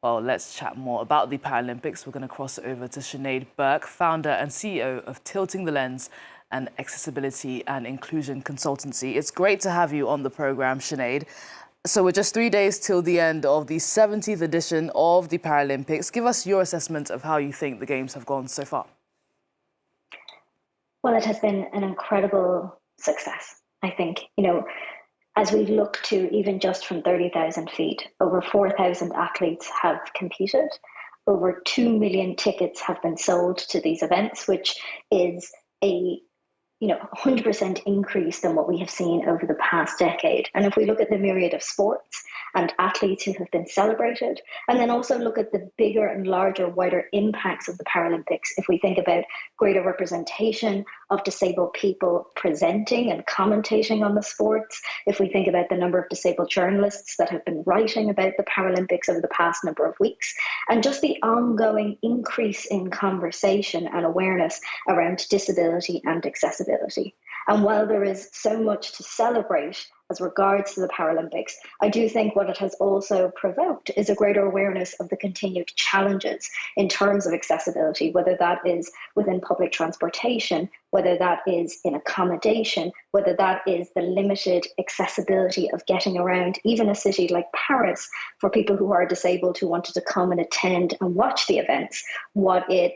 Well, let's chat more about the Paralympics. We're going to cross over to Sinéad Burke, founder and CEO of Tilting the Lens and Accessibility and Inclusion Consultancy. It's great to have you on the programme, Sinéad. So we're just 3 days till the end of the 70th edition of the Paralympics. Give us your assessment of how you think the Games have gone so far. Well, it has been an incredible success, I think. As we look to even just from 30,000 feet, over 4,000 athletes have competed. Over 2 million tickets have been sold to these events, which is a 100% increase than what we have seen over the past decade. And if we look at the myriad of sports and athletes who have been celebrated, and then also look at the bigger and larger, wider impacts of the Paralympics, if we think about greater representation of disabled people presenting and commentating on the sports, if we think about the number of disabled journalists that have been writing about the Paralympics over the past number of weeks, and just the ongoing increase in conversation and awareness around disability and accessibility. And while there is so much to celebrate as regards to the Paralympics, I do think what it has also provoked is a greater awareness of the continued challenges in terms of accessibility, whether that is within public transportation, whether that is in accommodation, whether that is the limited accessibility of getting around even a city like Paris for people who are disabled who wanted to come and attend and watch the events. What it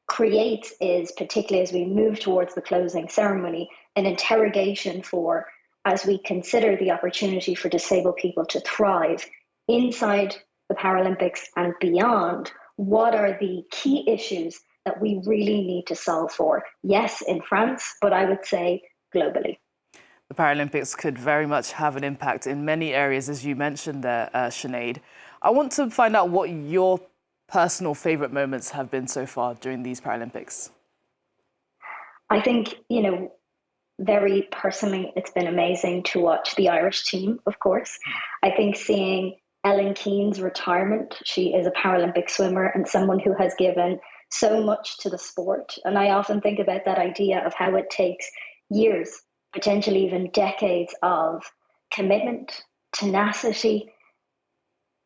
creates is, particularly as we move towards the closing ceremony, an interrogation for, as we consider the opportunity for disabled people to thrive inside the Paralympics and beyond, what are the key issues that we really need to solve for? Yes, in France, but I would say globally. The Paralympics could very much have an impact in many areas, as you mentioned there, Sinéad. I want to find out what your personal favourite moments have been so far during these Paralympics. I think, very personally, it's been amazing to watch the Irish team, of course. I think seeing Ellen Keane's retirement, she is a Paralympic swimmer and someone who has given so much to the sport. And I often think about that idea of how it takes years, potentially even decades of commitment, tenacity,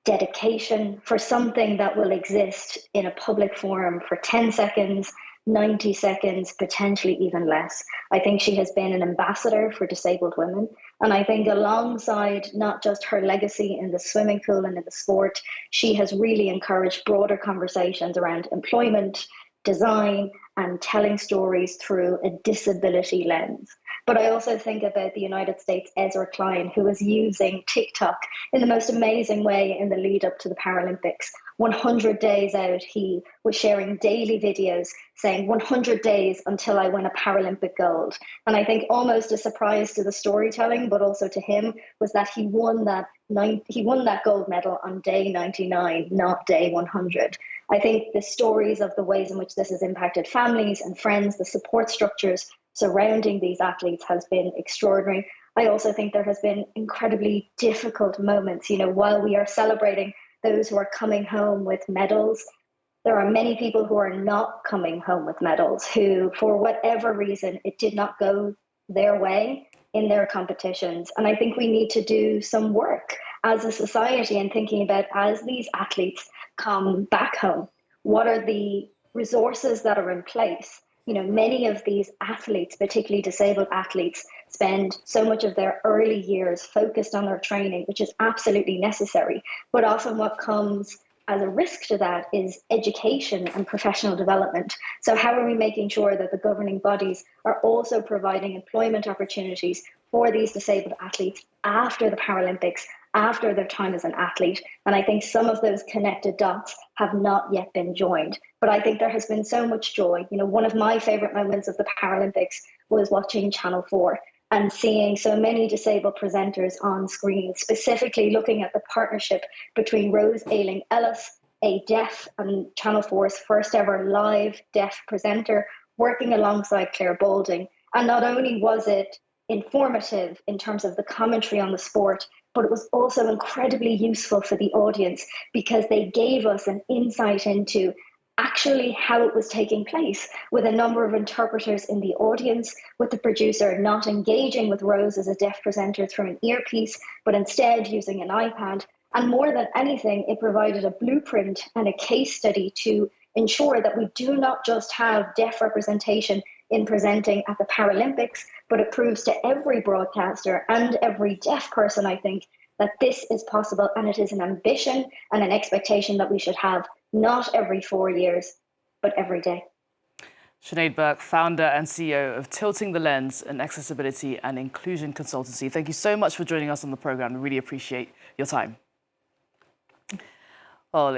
dedication for something that will exist in a public forum for 10 seconds, 90 seconds, potentially even less. I think she has been an ambassador for disabled women. And I think alongside not just her legacy in the swimming pool and in the sport, she has really encouraged broader conversations around employment, design, and telling stories through a disability lens. But I also think about the United States' Ezra Klein, who was using TikTok in the most amazing way in the lead up to the Paralympics. 100 days out, he was sharing daily videos saying 100 days until I win a Paralympic gold. And I think almost a surprise to the storytelling, but also to him, was that he won that gold medal on day 99, not day 100. I think the stories of the ways in which this has impacted families and friends, the support structures surrounding these athletes has been extraordinary. I also think there has been incredibly difficult moments. While we are celebrating those who are coming home with medals, there are many people who are not coming home with medals, who, for whatever reason, it did not go their way in their competitions. And I think we need to do some work as a society and thinking about, as these athletes come back home, what are the resources that are in place? Many of these athletes, particularly disabled athletes, spend so much of their early years focused on their training, which is absolutely necessary. But often what comes as a risk to that is education and professional development. So how are we making sure that the governing bodies are also providing employment opportunities for these disabled athletes after the Paralympics, after their time as an athlete? And I think some of those connected dots have not yet been joined. But I think there has been so much joy. One of my favorite moments of the Paralympics was watching Channel 4 and seeing so many disabled presenters on screen, specifically looking at the partnership between Rose Ayling-Ellis, a deaf and Channel 4's first ever live deaf presenter, working alongside Claire Balding. And not only was it informative in terms of the commentary on the sport, but it was also incredibly useful for the audience because they gave us an insight into actually how it was taking place, with a number of interpreters in the audience, with the producer not engaging with Rose as a deaf presenter through an earpiece, but instead using an iPad And more than anything, it provided a blueprint and a case study to ensure that we do not just have deaf representation in presenting at the Paralympics, but it proves to every broadcaster and every deaf person, I think, that this is possible, and it is an ambition and an expectation that we should have not every 4 years, but every day. Sinéad Burke, founder and CEO of Tilting the Lens, an accessibility and inclusion consultancy. Thank you so much for joining us on the programme. We really appreciate your time.